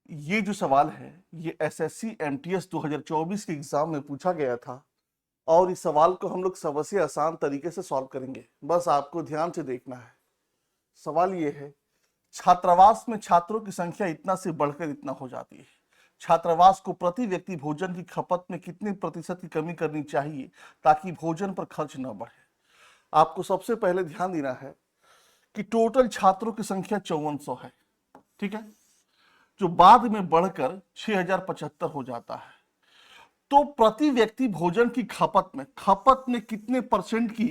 ये जो सवाल है ये एसएससी एमटीएस 2024 के एग्जाम में पूछा गया था और इस सवाल को हम लोग सबसे आसान तरीके से सॉल्व करेंगे। बस आपको ध्यान से देखना है। सवाल ये है, छात्रावास में छात्रों की संख्या इतना से बढ़कर इतना हो जाती है। छात्रावास को प्रति व्यक्ति भोजन की खपत में कितने प्रतिशत की कमी करनी चाहिए ताकि भोजन पर खर्च न बढ़े। आपको सबसे पहले ध्यान देना है कि टोटल छात्रों की संख्या 5400 है, ठीक है, जो बाद में बढ़कर 6075 हो जाता है। तो प्रति व्यक्ति भोजन की खपत में कितने परसेंट की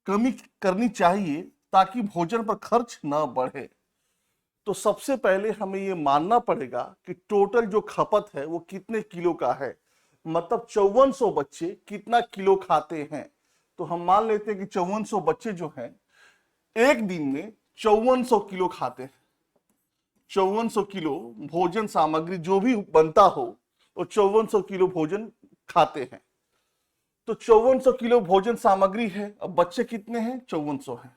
कमी करनी चाहिए ताकि भोजन पर खर्च ना बढ़े। तो सबसे पहले हमें यह मानना पड़ेगा कि टोटल जो खपत है वो कितने किलो का है, मतलब 5400 बच्चे कितना किलो खाते हैं। तो हम मान लेते हैं कि 5400 बच्चे जो हैं एक दिन में 5400 किलो खाते हैं। 5400 किलो भोजन सामग्री जो भी बनता हो वो 5400 किलो भोजन खाते हैं। तो 5400 किलो भोजन सामग्री है। अब बच्चे कितने हैं? 5400 हैं।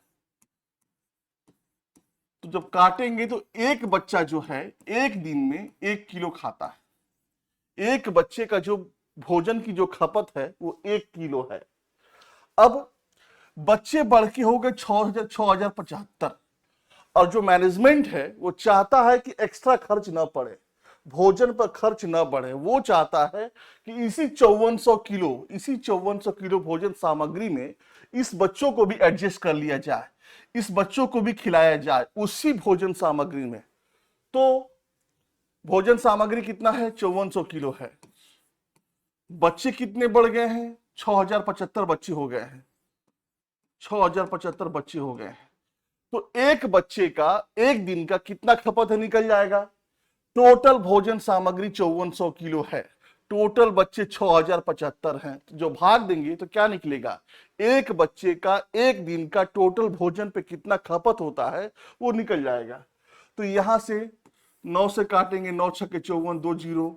तो जब काटेंगे तो एक बच्चा जो है एक दिन में 1 किलो खाता है। एक बच्चे का जो भोजन की जो खपत है वो 1 किलो है। अब बच्चे बढ़ के हो गए 6075 और जो मैनेजमेंट है वो चाहता है कि एक्स्ट्रा खर्च ना पड़े, भोजन पर खर्च ना बढ़े। वो चाहता है कि इसी 5400 किलो भोजन सामग्री में इस बच्चों को भी एडजस्ट कर लिया जाए, इस बच्चों को भी खिलाया जाए उसी भोजन सामग्री में। तो भोजन सामग्री कितना है? 5400 किलो है। बच्चे कितने बढ़ गए हैं? 6075 बच्चे हो गए हैं। 6075 बच्चे हो गए हैं। तो एक बच्चे का एक दिन का कितना खपत है निकल जाएगा। टोटल भोजन सामग्री 5400 किलो है, टोटल बच्चे 6075 हैं। तो जो भाग देंगे तो क्या निकलेगा? एक बच्चे का एक दिन का टोटल भोजन पे कितना खपत होता है वो निकल जाएगा। तो यहां से 9 से काटेंगे, 9 छक्के 54, 2 0,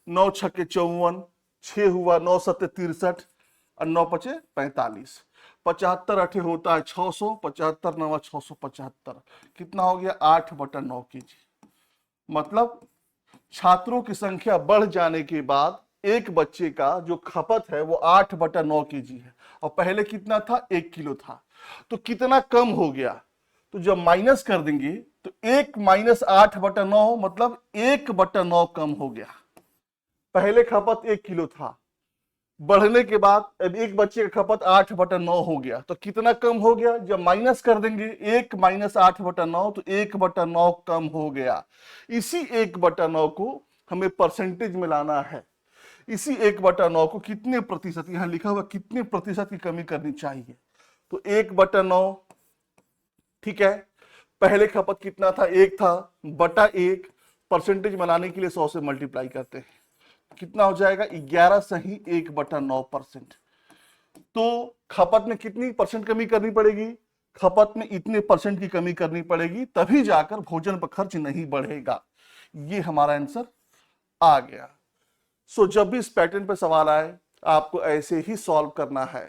9 छक्के 54, 6 हुआ, 9 सत्ते 63 और 9 पचे 45। 75 अठे होता है 600, 75 9 675, कितना हो गया? 8/9 केजी। मतलब छात्रों की संख्या बढ़ जाने के बाद एक बच्चे का जो खपत है वो 8/9 केजी है और पहले कितना था? 1 किलो था। तो कितना कम हो गया? तो जब माइनस कर देंगे तो 1 - 8/9 मतलब 1/9 कम हो गया। पहले खपत 1 किलो था, बढ़ने के बाद अब एक बच्चे का खपत 8/9 हो गया। तो कितना कम हो गया? जब माइनस कर देंगे 1 - 8/9 तो 1/9 कम हो गया। इसी 1/9 को हमें परसेंटेज में लाना है। इसी 1/9 को कितने प्रतिशत, यहां लिखा हुआ कितने प्रतिशत की कमी करनी चाहिए। तो 1/9, ठीक है, पहले खपत कितना था? 1 था, बटा 1, परसेंटेज बनाने के लिए 100 से मल्टीप्लाई करते हैं, कितना हो जाएगा? 11 सही 1/9%। तो खपत में कितनी परसेंट कमी करनी पड़ेगी? खपत में इतने परसेंट की कमी करनी पड़ेगी, तभी जाकर भोजन पर खर्च नहीं बढ़ेगा। ये हमारा आंसर आ गया। सो जब भी इस पैटर्न पर सवाल आए आपको ऐसे ही सॉल्व करना है।